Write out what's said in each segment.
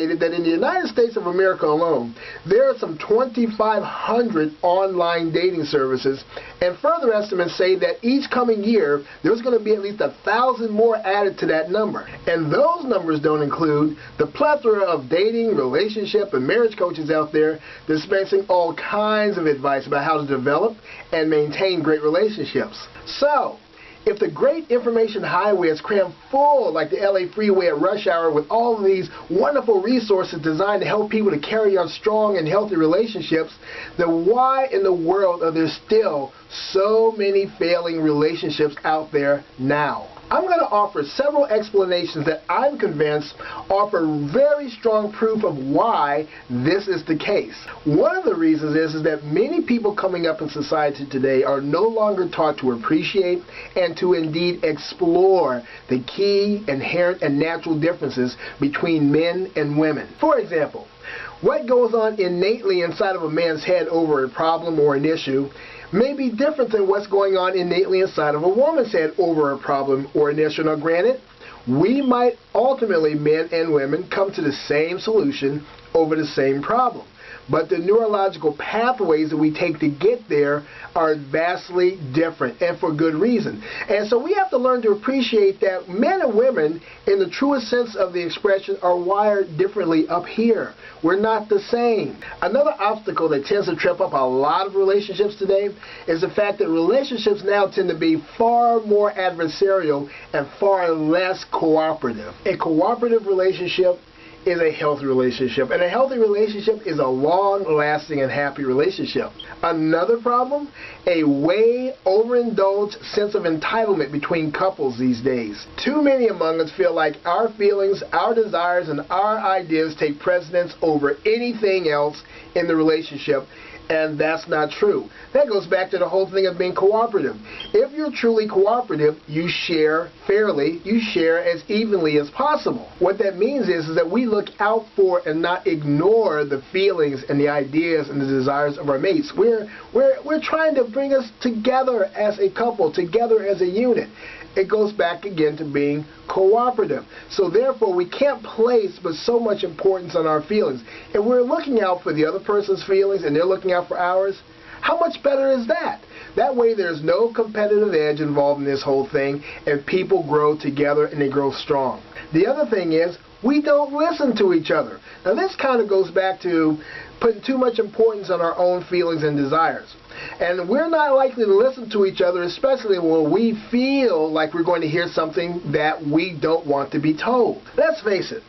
estimated that in the United States of America alone, there are some 2,500 online dating services, and further estimates say that each coming year, there's going to be at least 1,000 more added to that number. And those numbers don't include the plethora of dating, relationship, and marriage coaches out there dispensing all kinds of advice about how to develop and maintain great relationships. So, if the great information highway is crammed full like the LA freeway at rush hour with all of these wonderful resources designed to help people to carry on strong and healthy relationships, then why in the world are there still so many failing relationships out there now? I'm going to offer several explanations that I'm convinced offer very strong proof of why this is the case. One of the reasons is that many people coming up in society today are no longer taught to appreciate and to indeed explore the key, inherent, and natural differences between men and women. For example, what goes on innately inside of a man's head over a problem or an issue may be different than what's going on innately inside of a woman's head over a problem or an issue. Now granted, we might ultimately, men and women, come to the same solution over the same problem. But the neurological pathways that we take to get there are vastly different, and for good reason. And so we have to learn to appreciate that men and women, in the truest sense of the expression, are wired differently up here. We're not the same. Another obstacle that tends to trip up a lot of relationships today is the fact that relationships now tend to be far more adversarial and far less cooperative. A cooperative relationship is a healthy relationship, and a healthy relationship is a long-lasting and happy relationship. Another problem, a way overindulged sense of entitlement between couples these days. Too many among us feel like our feelings, our desires, and our ideas take precedence over anything else in the relationship, and that's not true. That goes back to the whole thing of being cooperative. If you're truly cooperative, you share fairly, you share as evenly as possible. What that means is that we look out for and not ignore the feelings and the ideas and the desires of our mates. We're trying to bring us together as a couple, together as a unit. It goes back again to being cooperative. So therefore, we can't place but so much importance on our feelings. If we're looking out for the other person's feelings and they're looking out for ours, how much better is that? That way there's no competitive edge involved in this whole thing, and people grow together and they grow strong. The other thing is, we don't listen to each other. Now this kind of goes back to putting too much importance on our own feelings and desires. And we're not likely to listen to each other, especially when we feel like we're going to hear something that we don't want to be told. Let's face it,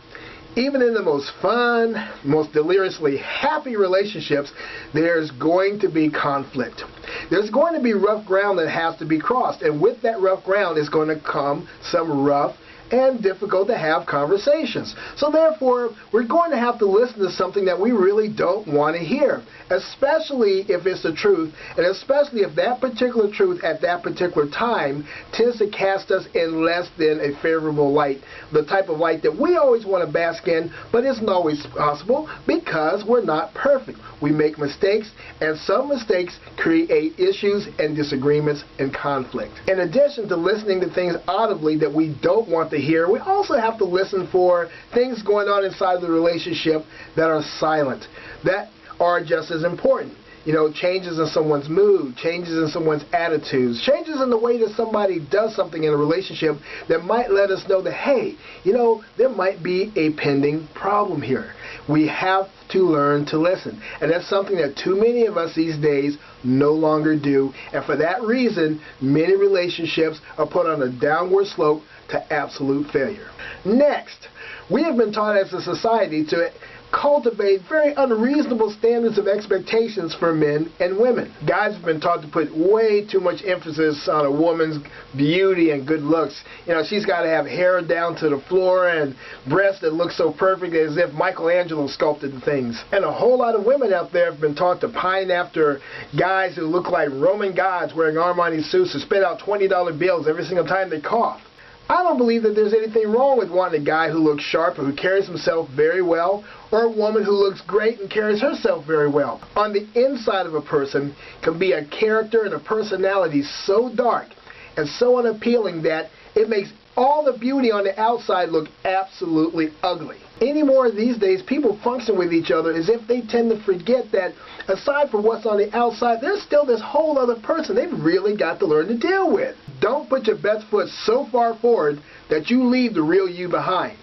even in the most fun, most deliriously happy relationships, there's going to be conflict. There's going to be rough ground that has to be crossed, and with that rough ground is going to come some rough and difficult to have conversations. So therefore, we're going to have to listen to something that we really don't want to hear, especially if it's the truth, and especially if that particular truth at that particular time tends to cast us in less than a favorable light, the type of light that we always want to bask in, but isn't always possible because we're not perfect. We make mistakes, and some mistakes create issues and disagreements and conflict. In addition to listening to things audibly that we don't want to hear, we also have to listen for things going on inside the relationship that are silent, that are just as important. You know, changes in someone's mood, changes in someone's attitudes, changes in the way that somebody does something in a relationship that might let us know that, hey, you know, there might be a pending problem here. We have to learn to listen. And that's something that too many of us these days no longer do. And for that reason, many relationships are put on a downward slope to absolute failure. Next, we have been taught as a society to cultivate very unreasonable standards of expectations for men and women. Guys have been taught to put way too much emphasis on a woman's beauty and good looks. You know, she's got to have hair down to the floor and breasts that look so perfect as if Michelangelo sculpted the things. And a whole lot of women out there have been taught to pine after guys who look like Roman gods wearing Armani suits who spit out $20 bills every single time they cough. I don't believe that there's anything wrong with wanting a guy who looks sharp or who carries himself very well, or a woman who looks great and carries herself very well. On the inside of a person can be a character and a personality so dark and so unappealing that It makes all the beauty on the outside look absolutely ugly. Anymore these days, people function with each other as if they tend to forget that aside from what's on the outside, there's still this whole other person they've really got to learn to deal with. Don't put your best foot so far forward that you leave the real you behind.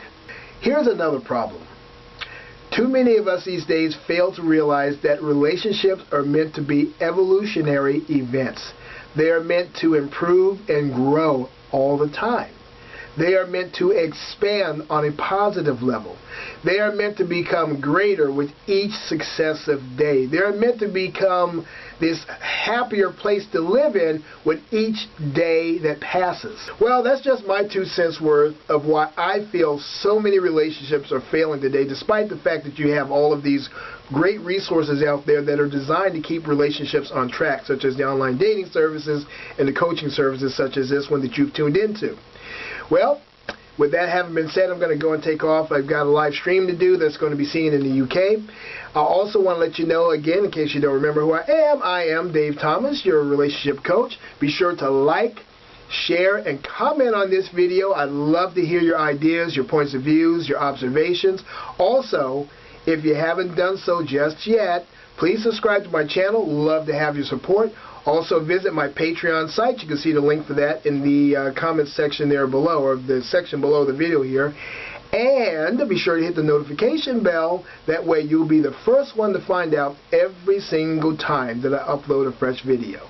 Here's another problem. Too many of us these days fail to realize that relationships are meant to be evolutionary events. They are meant to improve and grow all the time. They are meant to expand on a positive level. They are meant to become greater with each successive day. They are meant to become this happier place to live in with each day that passes. Well, that's just my 2 cents worth of why I feel so many relationships are failing today, despite the fact that you have all of these great resources out there that are designed to keep relationships on track, such as the online dating services and the coaching services such as this one that you've tuned into. Well, with that having been said, I'm going to go and take off. I've got a live stream to do that's going to be seen in the UK. I also want to let you know again, in case you don't remember who I am Dave Thomas, your relationship coach. Be sure to like, share, and comment on this video. I'd love to hear your ideas, your points of views, your observations. Also, if you haven't done so just yet, please subscribe to my channel. Love to have your support. Also visit my Patreon site. You can see the link for that in the comments section there below, or the section below the video here. And be sure to hit the notification bell. That way you'll be the first one to find out every single time that I upload a fresh video.